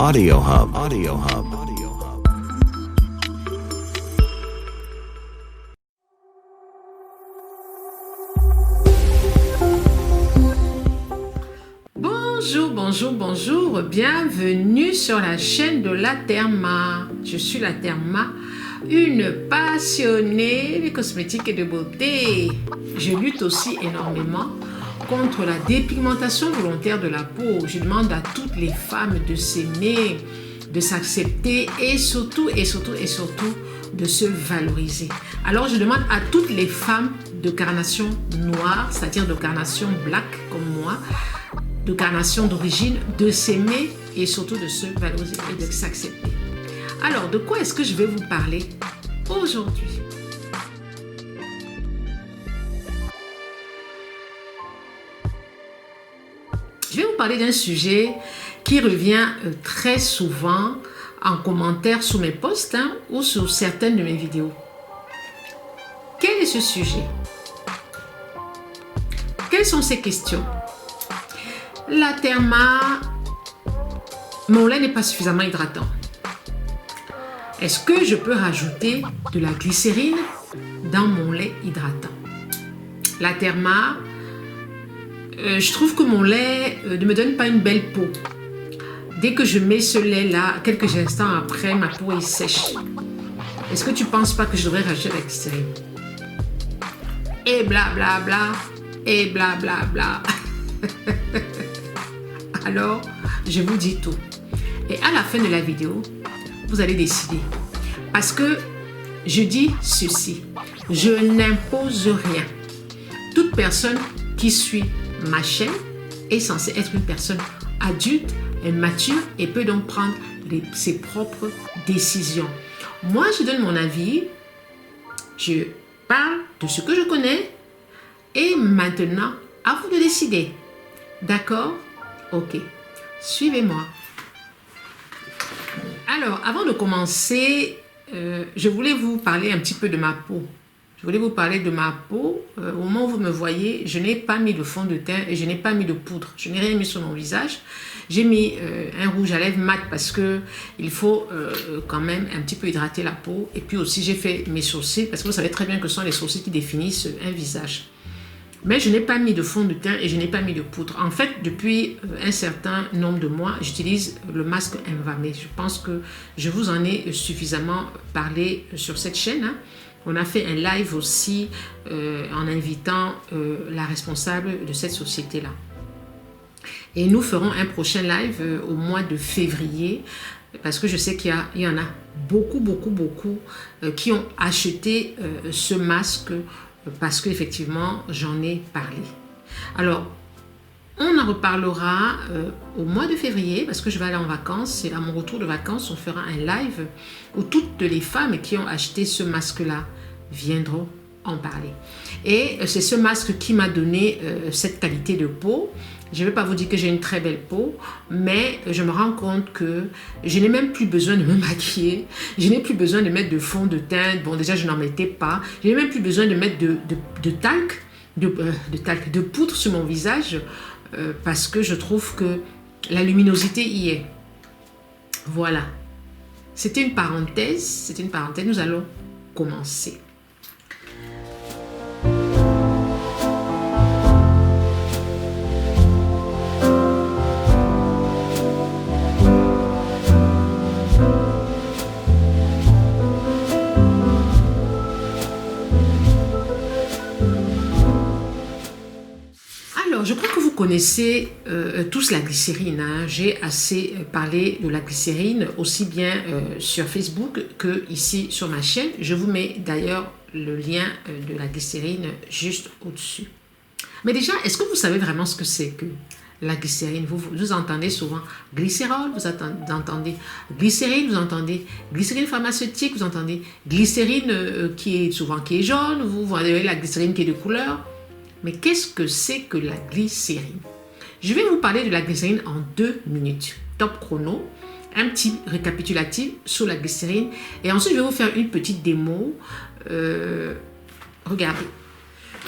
Audio Hub. Audio Hub. Audio Hub. Bonjour, bonjour, bonjour. Bienvenue sur la chaîne de La Therma. Je suis La Therma, une passionnée de cosmétiques et de beauté. Je lutte aussi énormément contre la dépigmentation volontaire de la peau. Je demande à toutes les femmes de s'aimer, de s'accepter et surtout de se valoriser. Alors je demande à toutes les femmes de carnation noire, c'est-à-dire de carnation black comme moi, de carnation d'origine, de s'aimer et surtout de se valoriser et de s'accepter. Alors, de quoi est-ce que je vais vous parler aujourd'hui? Je vais vous parler d'un sujet qui revient très souvent en commentaire sous mes posts ou sur certaines de mes vidéos. Quel est ce sujet? Quelles sont ces questions? La Therma, mon lait n'est pas suffisamment hydratant. Est-ce que je peux rajouter de la glycérine dans mon lait hydratant? La Therma, je trouve que mon lait ne me donne pas une belle peau. Dès que je mets ce lait-là, quelques instants après, ma peau est sèche. Est-ce que tu ne penses pas que je devrais rajouter de la glycérine? Et blablabla, bla, bla, et blablabla. Bla, bla. Alors, je vous dis tout. Et à la fin de la vidéo, vous allez décider. Parce que je dis ceci, je n'impose rien. Toute personne qui suit ma chaîne est censée être une personne adulte et mature et peut donc prendre ses propres décisions. Moi, je donne mon avis, je parle de ce que je connais et maintenant, à vous de décider. D'accord? Ok, suivez-moi. Alors, avant de commencer, je voulais vous parler un petit peu de ma peau. Je voulais vous parler de ma peau. Au moment où vous me voyez, je n'ai pas mis de fond de teint et je n'ai pas mis de poudre. Je n'ai rien mis sur mon visage. J'ai mis un rouge à lèvres mat parce qu'il faut quand même un petit peu hydrater la peau. Et puis aussi, j'ai fait mes sourcils parce que vous savez très bien que ce sont les sourcils qui définissent un visage. Mais je n'ai pas mis de fond de teint et je n'ai pas mis de poudre. En fait, depuis un certain nombre de mois, j'utilise le masque Invamé. Je pense que je vous en ai suffisamment parlé sur cette chaîne. On a fait un live aussi en invitant la responsable de cette société-là. Et nous ferons un prochain live au mois de février parce que je sais qu'il y en a beaucoup qui ont acheté ce masque parce qu'effectivement, j'en ai parlé. Alors, on en reparlera au mois de février parce que je vais aller en vacances et à mon retour de vacances, on fera un live où toutes les femmes qui ont acheté ce masque-là viendront en parler. Et c'est ce masque qui m'a donné cette qualité de peau. Je ne vais pas vous dire que j'ai une très belle peau, mais je me rends compte que je n'ai même plus besoin de me maquiller. Je n'ai plus besoin de mettre de fond de teint. Bon, déjà, je n'en mettais pas. Je n'ai même plus besoin de mettre de poudre sur mon visage parce que je trouve que la luminosité y est. Voilà. C'était une parenthèse. Nous allons commencer. Je crois que vous connaissez tous la glycérine. J'ai assez parlé de la glycérine, aussi bien sur Facebook que ici sur ma chaîne. Je vous mets d'ailleurs le lien de la glycérine juste au-dessus. Mais déjà, est-ce que vous savez vraiment ce que c'est que la glycérine? Vous entendez souvent glycérol, vous entendez glycérine, vous entendez glycérine pharmaceutique, vous entendez glycérine qui est jaune, vous voyez la glycérine qui est de couleur. Mais qu'est-ce que c'est que la glycérine? Je vais vous parler de la glycérine en 2 minutes. Top chrono, un petit récapitulatif sur la glycérine. Et ensuite, je vais vous faire une petite démo. Regardez.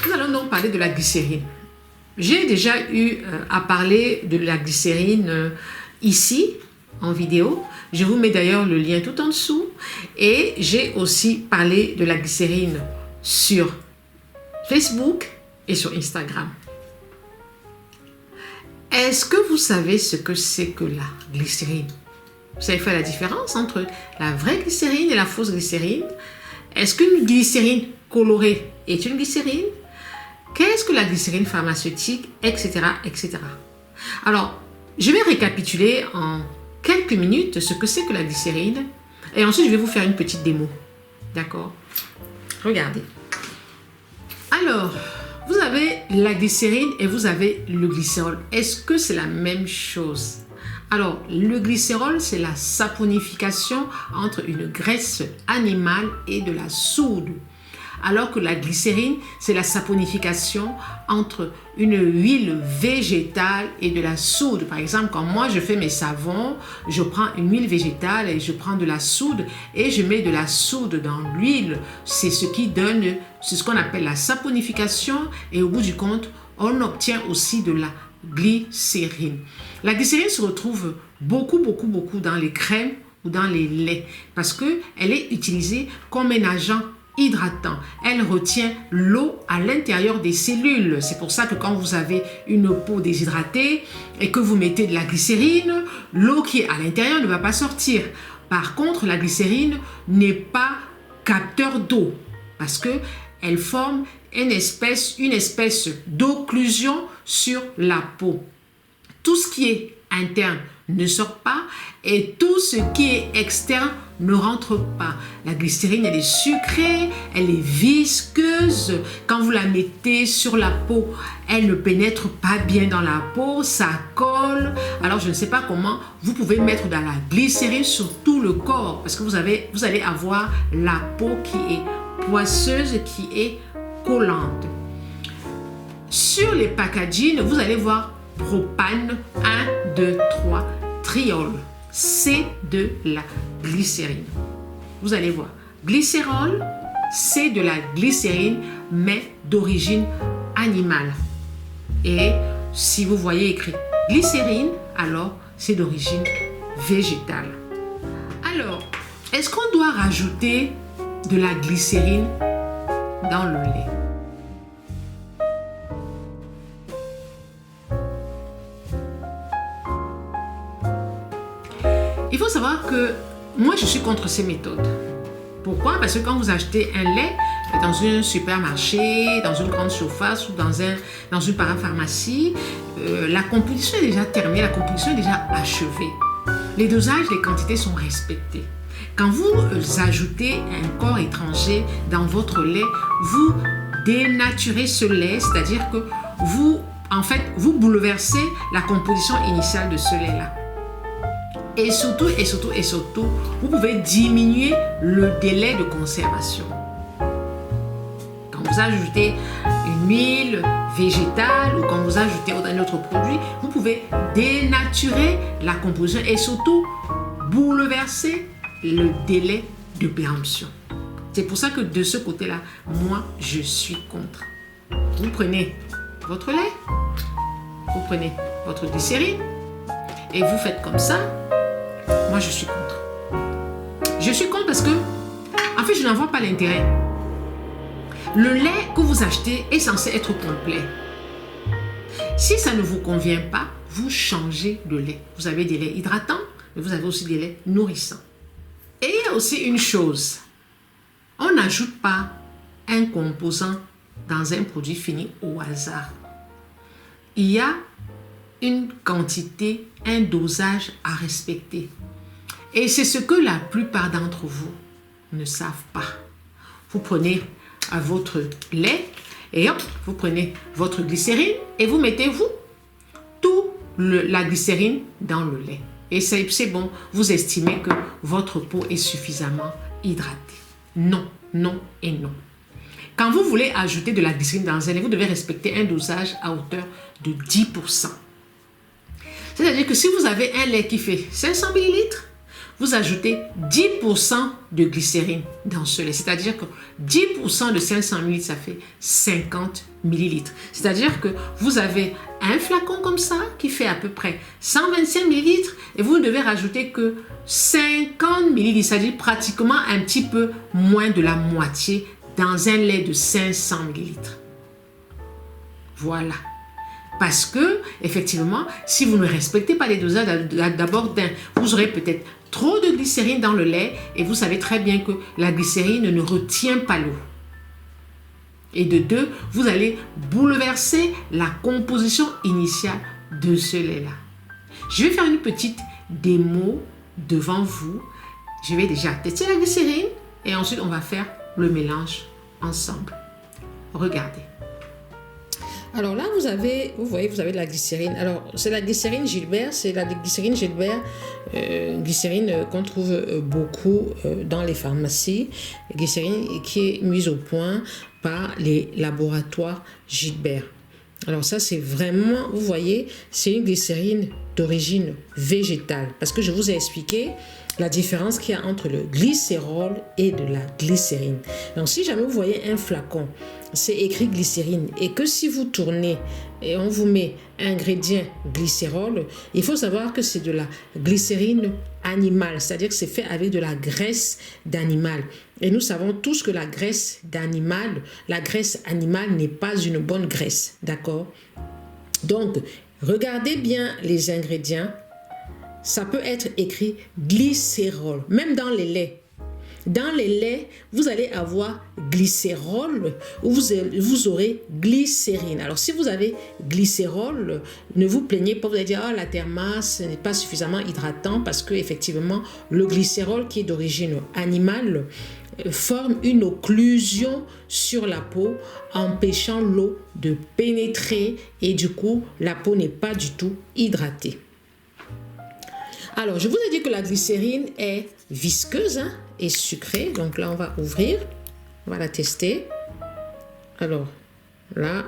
Nous allons donc parler de la glycérine. J'ai déjà eu à parler de la glycérine ici, en vidéo. Je vous mets d'ailleurs le lien tout en dessous. Et j'ai aussi parlé de la glycérine sur Facebook et sur Instagram. Est-ce que vous savez ce que c'est que la glycérine? Vous savez faire la différence entre la vraie glycérine et la fausse glycérine? Est-ce qu'une glycérine colorée est une glycérine? Qu'est-ce que la glycérine pharmaceutique, etc., etc. Alors, je vais récapituler en quelques minutes ce que c'est que la glycérine et ensuite je vais vous faire une petite démo. D'accord? Regardez. Alors, vous avez la glycérine et vous avez le glycérol. Est-ce que c'est la même chose? Alors, le glycérol, c'est la saponification entre une graisse animale et de la soude. Alors que la glycérine, c'est la saponification entre une huile végétale et de la soude. Par exemple, quand moi je fais mes savons, je prends une huile végétale et je prends de la soude et je mets de la soude dans l'huile. C'est ce qui donne, c'est ce qu'on appelle la saponification et au bout du compte, on obtient aussi de la glycérine. La glycérine se retrouve beaucoup dans les crèmes ou dans les laits parce qu'elle est utilisée comme un agent hydratant. Elle retient l'eau à l'intérieur des cellules. C'est pour ça que quand vous avez une peau déshydratée et que vous mettez de la glycérine, l'eau qui est à l'intérieur ne va pas sortir. Par contre, la glycérine n'est pas capteur d'eau parce qu'elle forme une espèce d'occlusion sur la peau. Tout ce qui est interne ne sort pas et tout ce qui est externe ne rentre pas. La glycérine, elle est sucrée, elle est visqueuse. Quand vous la mettez sur la peau, elle ne pénètre pas bien dans la peau, ça colle. Alors, je ne sais pas comment vous pouvez mettre de la glycérine sur tout le corps parce que vous allez avoir la peau qui est poisseuse, qui est collante. Sur les packaging, vous allez voir propane 1, 2, 3, triol. C'est de la glycérine. Vous allez voir, glycérol, c'est de la glycérine, mais d'origine animale. Et si vous voyez écrit glycérine, alors c'est d'origine végétale. Alors, est-ce qu'on doit rajouter de la glycérine dans le lait? Il faut savoir que moi, je suis contre ces méthodes. Pourquoi? Parce que quand vous achetez un lait dans un supermarché, dans une grande surface ou dans une parapharmacie, la composition est déjà terminée, la composition est déjà achevée. Les dosages, les quantités sont respectées. Quand vous ajoutez un corps étranger dans votre lait, vous dénaturez ce lait, c'est-à-dire que vous bouleversez la composition initiale de ce lait-là. Et surtout, vous pouvez diminuer le délai de conservation. Quand vous ajoutez une huile végétale ou quand vous ajoutez un autre produit, vous pouvez dénaturer la composition et surtout bouleverser le délai de péremption. C'est pour ça que de ce côté-là, moi, je suis contre. Vous prenez votre lait, vous prenez votre glycérine et vous faites comme ça. Moi, je suis contre. Je suis contre parce que, en fait, je n'en vois pas l'intérêt. Le lait que vous achetez est censé être complet. Si ça ne vous convient pas, vous changez de lait. Vous avez des laits hydratants, mais vous avez aussi des laits nourrissants. Et il y a aussi une chose. On n'ajoute pas un composant dans un produit fini au hasard. Il y a une quantité, un dosage à respecter. Et c'est ce que la plupart d'entre vous ne savent pas. Vous prenez votre lait et hop, vous prenez votre glycérine et vous mettez-vous la glycérine dans le lait. Et c'est bon, vous estimez que votre peau est suffisamment hydratée. Non, non et non. Quand vous voulez ajouter de la glycérine dans un lait, vous devez respecter un dosage à hauteur de 10%. C'est-à-dire que si vous avez un lait qui fait 500 ml, vous ajoutez 10% de glycérine dans ce lait. C'est-à-dire que 10% de 500 ml, ça fait 50 ml. C'est-à-dire que vous avez un flacon comme ça qui fait à peu près 125 ml et vous ne devez rajouter que 50 ml, c'est-à-dire pratiquement un petit peu moins de la moitié dans un lait de 500 ml. Voilà. Parce que, effectivement, si vous ne respectez pas les dosages, d'abord, vous aurez peut-être trop de glycérine dans le lait et vous savez très bien que la glycérine ne retient pas l'eau. Et de deux, vous allez bouleverser la composition initiale de ce lait-là. Je vais faire une petite démo devant vous. Je vais déjà tester la glycérine et ensuite on va faire le mélange ensemble. Regardez. Alors là, vous voyez de la glycérine. Alors, c'est la glycérine Gilbert, glycérine qu'on trouve beaucoup dans les pharmacies, glycérine qui est mise au point par les laboratoires Gilbert. Alors ça, c'est vraiment, vous voyez, c'est une glycérine d'origine végétale. Parce que je vous ai expliqué la différence qu'il y a entre le glycérol et de la glycérine. Donc, si jamais vous voyez un flacon, c'est écrit glycérine et que si vous tournez et on vous met ingrédient glycérol, il faut savoir que c'est de la glycérine animale, c'est-à-dire que c'est fait avec de la graisse d'animal. Et nous savons tous que la graisse animale n'est pas une bonne graisse, d'accord? Donc, regardez bien les ingrédients. Ça peut être écrit glycérol, même dans les laits. Dans les laits, vous allez avoir glycérol ou vous aurez glycérine. Alors, si vous avez glycérol, ne vous plaignez pas, vous allez dire « Ah, la thermasse n'est pas suffisamment hydratant » parce que effectivement, le glycérol qui est d'origine animale forme une occlusion sur la peau, empêchant l'eau de pénétrer et du coup, la peau n'est pas du tout hydratée. Alors, je vous ai dit que la glycérine est visqueuse et sucrée. Donc là, on va ouvrir. On va la tester. Alors, là,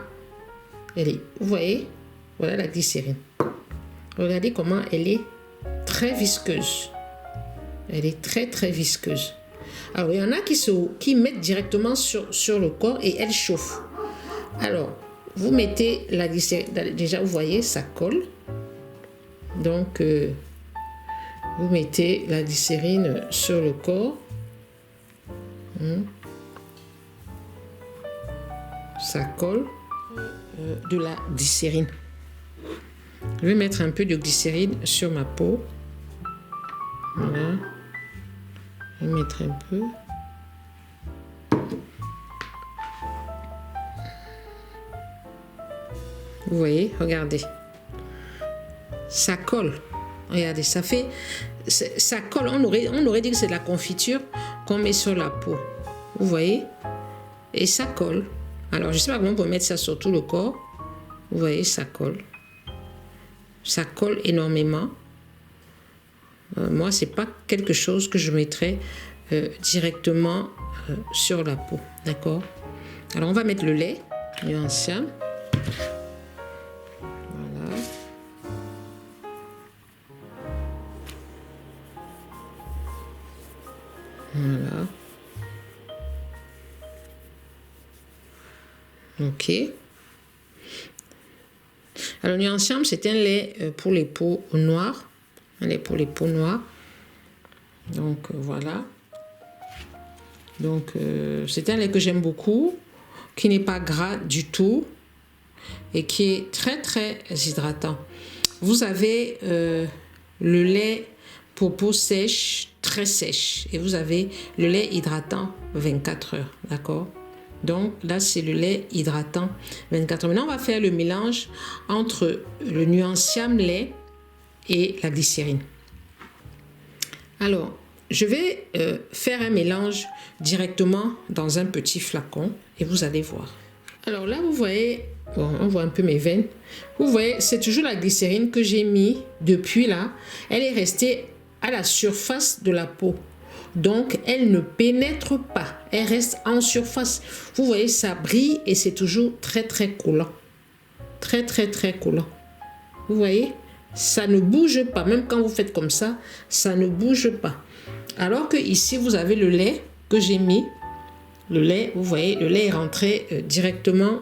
elle est, vous voyez, voilà la glycérine. Regardez comment elle est très visqueuse. Elle est très, très visqueuse. Alors, il y en a qui mettent directement sur le corps et elle chauffe. Alors, vous mettez la glycérine. Déjà, vous voyez, ça colle. Donc, vous mettez la glycérine sur le corps. Ça colle. De la glycérine. Je vais mettre un peu de glycérine sur ma peau. Voilà. Je vais mettre un peu. Vous voyez, regardez. Ça colle. Regardez, ça colle. On aurait dit que c'est de la confiture qu'on met sur la peau. Vous voyez? Et ça colle. Alors, je ne sais pas comment on peut mettre ça sur tout le corps. Vous voyez, ça colle. Ça colle énormément. Moi, ce n'est pas quelque chose que je mettrais directement sur la peau. D'accord? Alors, on va mettre le lait Nuanciam. Voilà. Voilà. Ok. Alors, Nuanciam, c'est un lait pour les peaux noires. Un lait pour les peaux noires. Donc, voilà. Donc, c'est un lait que j'aime beaucoup, qui n'est pas gras du tout et qui est très, très hydratant. Vous avez le lait pour peau sèche, très sèche. Et vous avez le lait hydratant 24 heures. D'accord? Donc là, c'est le lait hydratant 24 heures. Maintenant, on va faire le mélange entre le Nuanciam lait et la glycérine. Alors, je vais faire un mélange directement dans un petit flacon et vous allez voir. Alors là, vous voyez, bon, on voit un peu mes veines. Vous voyez, c'est toujours la glycérine que j'ai mis depuis là. Elle est restée à la surface de la peau. Donc, elle ne pénètre pas. Elle reste en surface. Vous voyez, ça brille et c'est toujours très, très collant. Très, très, très collant. Vous voyez? ça ne bouge pas. Même quand vous faites comme ça ne bouge pas. Alors que ici, vous avez le lait que j'ai mis. Le lait, vous voyez, le lait est rentré directement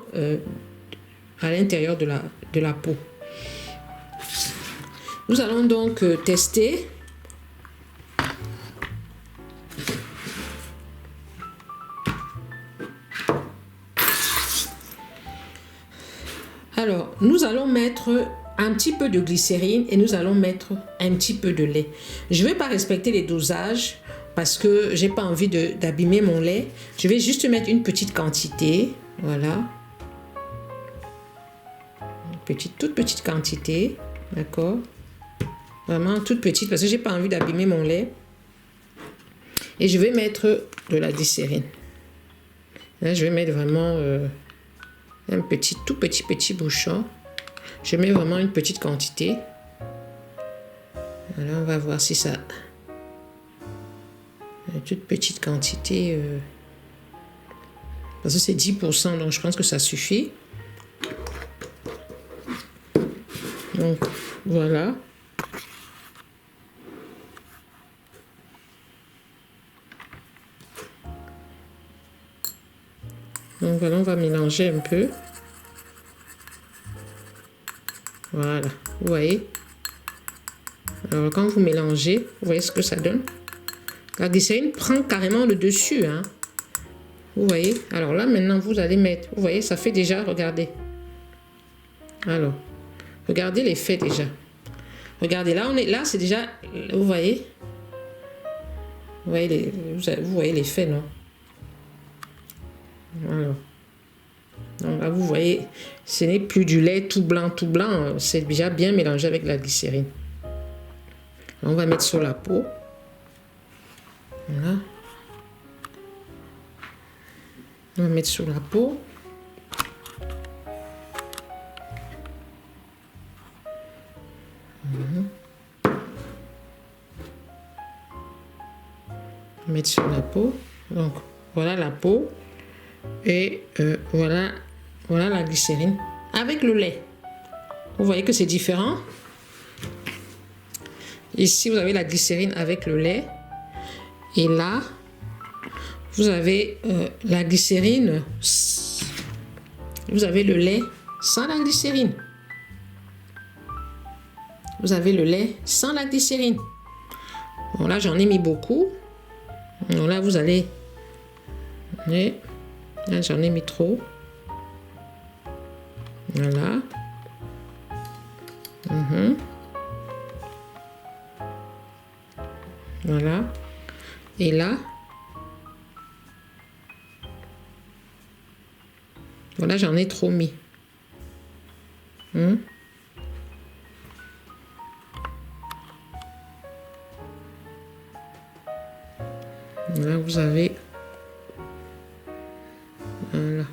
à l'intérieur de la peau. Nous allons donc tester. Alors, nous allons mettre un petit peu de glycérine et nous allons mettre un petit peu de lait. Je ne vais pas respecter les dosages parce que j'ai pas envie d'abîmer mon lait. Je vais juste mettre une petite quantité. Voilà. Toute petite quantité. D'accord. Vraiment toute petite parce que j'ai pas envie d'abîmer mon lait. Et je vais mettre de la glycérine. Là, je vais mettre vraiment un tout petit bouchon. Je mets vraiment une petite quantité. Voilà, on va voir si ça... Une toute petite quantité. Parce que c'est 10%, donc je pense que ça suffit. Donc, voilà. Donc voilà, on va mélanger un peu. Voilà, vous voyez. Alors quand vous mélangez, vous voyez ce que ça donne. La glycérine prend carrément le dessus, hein. Vous voyez. Alors là maintenant vous allez mettre, vous voyez, ça fait déjà, regardez. Alors, regardez l'effet déjà. Regardez, là c'est déjà, vous voyez. Vous voyez l'effet, non? Alors. Donc là, vous voyez, ce n'est plus du lait tout blanc, c'est déjà bien mélangé avec la glycérine. On va mettre sur la peau. Voilà. On va mettre sur la peau. Mettre sur la peau. Donc, voilà la peau. Et voilà la glycérine avec le lait. Vous voyez que c'est différent. Ici, vous avez la glycérine avec le lait. Et là, vous avez la glycérine. Vous avez le lait sans la glycérine. Vous avez le lait sans la glycérine. Bon, là, j'en ai mis beaucoup. Donc là, vous allez... Là, j'en ai mis trop. Voilà. Voilà. Et là, voilà, j'en ai trop mis. Là, vous avez... Voilà.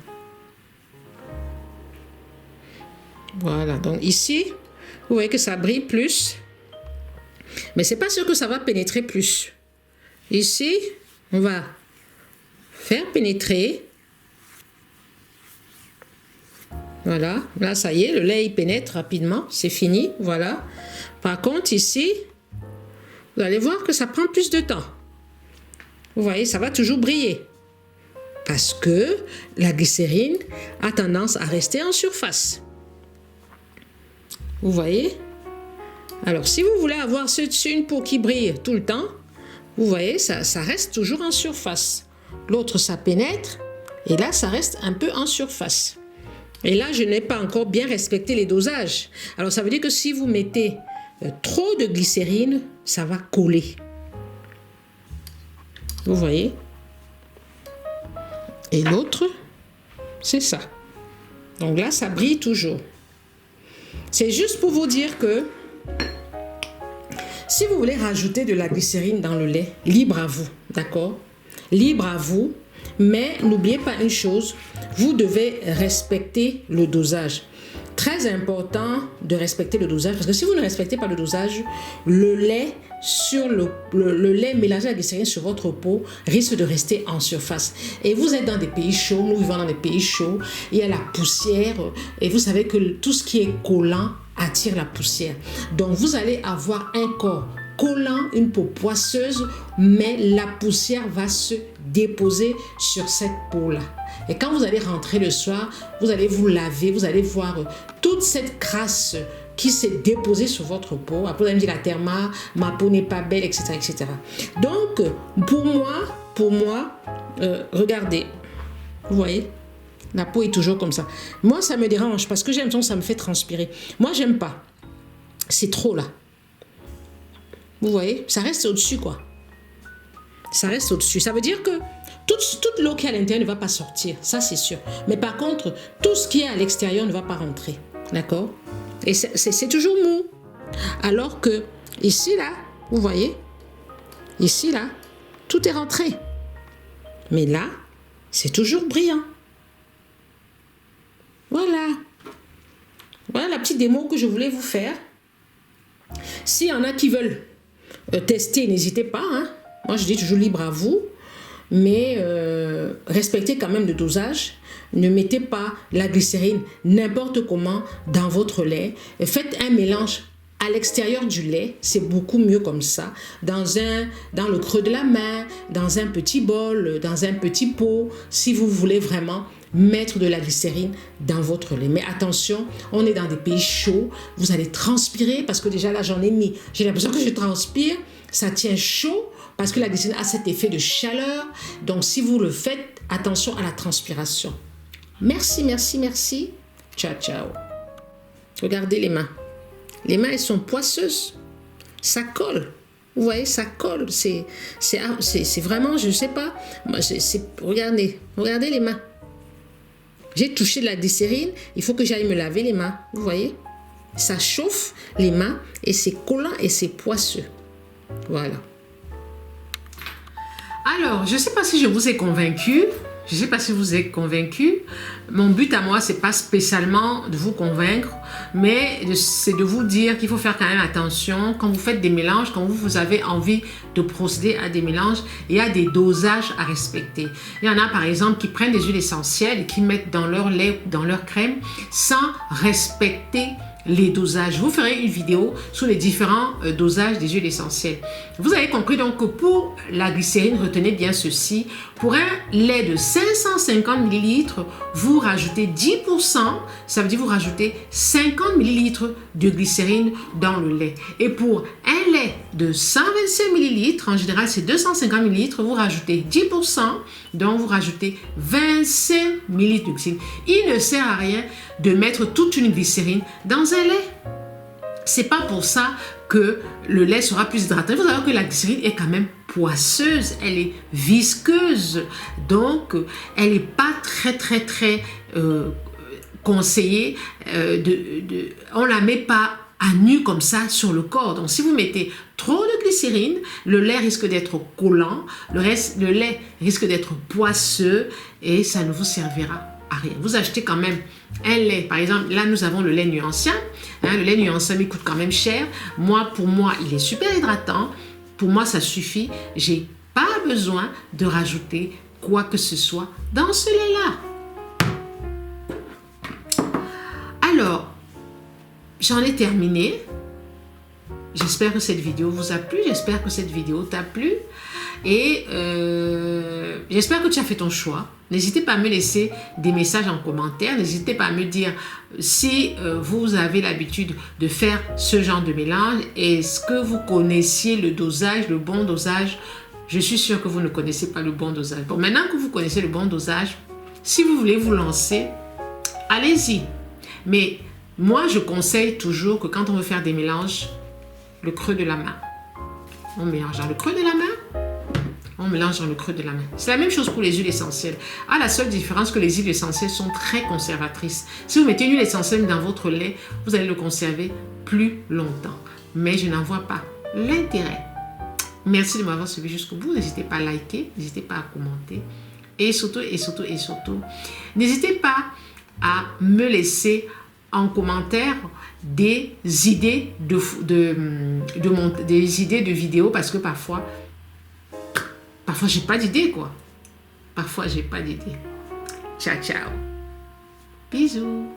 Voilà, donc ici, vous voyez que ça brille plus. Mais c'est pas sûr que ça va pénétrer plus. Ici, on va faire pénétrer. Voilà, là ça y est, le lait il pénètre rapidement, c'est fini, voilà. Par contre ici, vous allez voir que ça prend plus de temps. Vous voyez, ça va toujours briller. Parce que la glycérine a tendance à rester en surface. Vous voyez? Alors, si vous voulez avoir une peau qui brille tout le temps, vous voyez, ça reste toujours en surface. L'autre, ça pénètre, et là, ça reste un peu en surface. Et là, je n'ai pas encore bien respecté les dosages. Alors, ça veut dire que si vous mettez trop de glycérine, ça va coller. Vous voyez? Et l'autre, c'est ça. Donc là, ça brille toujours. C'est juste pour vous dire que si vous voulez rajouter de la glycérine dans le lait, libre à vous, d'accord? Libre à vous, mais n'oubliez pas une chose, vous devez respecter le dosage. Très important de respecter le dosage, parce que si vous ne respectez pas le dosage, le lait sur le lait mélangé à la glycérine sur votre peau risque de rester en surface. Et vous êtes dans des pays chauds, nous vivons dans des pays chauds, il y a la poussière, et vous savez que tout ce qui est collant attire la poussière. Donc, vous allez avoir un corps collant, une peau poisseuse, mais la poussière va se déposer sur cette peau-là. Et quand vous allez rentrer le soir, vous allez vous laver, vous allez voir toute cette crasse qui s'est déposée sur votre peau. Après, vous allez me dire la therma, ma peau n'est pas belle, etc., etc. Donc, pour moi, regardez, vous voyez, la peau est toujours comme ça. Moi, ça me dérange parce que j'ai l'impression que ça me fait transpirer. Moi, j'aime pas. C'est trop là. Vous voyez, ça reste au-dessus, quoi. Ça reste au-dessus. Ça veut dire que toute l'eau qui est à l'intérieur ne va pas sortir. Ça, c'est sûr. Mais par contre, tout ce qui est à l'extérieur ne va pas rentrer. D'accord? Et c'est toujours mou. Alors que ici, là, vous voyez, ici, là, tout est rentré. Mais là, c'est toujours brillant. Voilà. Voilà la petite démo que je voulais vous faire. S'il y en a qui veulent tester, n'hésitez pas. Hein. Moi, je dis toujours libre à vous. Mais respectez quand même le dosage. Ne mettez pas la glycérine n'importe comment dans votre lait. Faites un mélange à l'extérieur du lait. C'est beaucoup mieux comme ça. Dans le creux de la main, dans un petit bol, dans un petit pot. Si vous voulez vraiment mettre de la glycérine dans votre lait. Mais attention, on est dans des pays chauds. Vous allez transpirer parce que déjà là, j'en ai mis. J'ai l'impression que je transpire. Ça tient chaud parce que la glycérine a cet effet de chaleur. Donc, si vous le faites, attention à la transpiration. Merci, merci, merci. Ciao, ciao. Regardez les mains. Les mains, elles sont poisseuses. Ça colle. Vous voyez, ça colle. C'est vraiment, je ne sais pas. Regardez les mains. J'ai touché de la glycérine. Il faut que j'aille me laver les mains. Vous voyez? Ça chauffe les mains et c'est collant et c'est poisseux. Voilà. Alors, je ne sais pas si je vous ai convaincu. Je ne sais pas si vous êtes convaincu. Mon but à moi, ce n'est pas spécialement de vous convaincre, mais c'est de vous dire qu'il faut faire quand même attention quand vous faites des mélanges, quand vous avez envie de procéder à des mélanges, il y a des dosages à respecter. Il y en a par exemple qui prennent des huiles essentielles et qui mettent dans leur lait ou dans leur crème sans respecter les dosages. Je vous ferai une vidéo sur les différents dosages des huiles essentielles. Vous avez compris donc que pour la glycérine, retenez bien ceci. Pour un lait de 550 ml, vous rajoutez 10%, ça veut dire vous rajoutez 50 ml de glycérine dans le lait. Et pour un lait de 125 ml, en général c'est 250 ml, vous rajoutez 10%, donc vous rajoutez 25 ml de glycérine. Il ne sert à rien de mettre toute une glycérine dans un lait. C'est pas pour ça que le lait sera plus hydratant. Il faut savoir que la glycérine est quand même poisseuse, elle est visqueuse, donc elle n'est pas très conseillée. On la met pas à nu comme ça sur le corps. Donc si vous mettez trop de glycérine, le lait risque d'être collant, le lait risque d'être poisseux et ça ne vous servira à rien. Vous achetez quand même un lait. Par exemple, là nous avons le lait nuancien. Le lait nuancien il coûte quand même cher. Pour moi, il est super hydratant. Pour moi, ça suffit. J'ai pas besoin de rajouter quoi que ce soit dans ce lait-là. Alors, j'en ai terminé. J'espère que cette vidéo vous a plu. J'espère que cette vidéo t'a plu. Et j'espère que tu as fait ton choix. N'hésitez pas à me laisser des messages en commentaire. N'hésitez pas à me dire si vous avez l'habitude de faire ce genre de mélange. Est-ce que vous connaissiez le dosage, le bon dosage? Je suis sûre que vous ne connaissez pas le bon dosage. Bon, maintenant que vous connaissez le bon dosage, si vous voulez vous lancer, allez-y. Mais moi, je conseille toujours que quand on veut faire des mélanges, le creux de la main. On mélange dans le creux de la main. On mélange dans le creux de la main. C'est la même chose pour les huiles essentielles. La seule différence que les huiles essentielles sont très conservatrices. Si vous mettez une huile essentielle dans votre lait, vous allez le conserver plus longtemps. Mais je n'en vois pas l'intérêt. Merci de m'avoir suivi jusqu'au bout. N'hésitez pas à liker, n'hésitez pas à commenter. Et surtout, n'hésitez pas à me laisser en commentaire des idées des idées de vidéos parce que parfois j'ai pas d'idée quoi. Parfois j'ai pas d'idée. Ciao ciao. Bisous.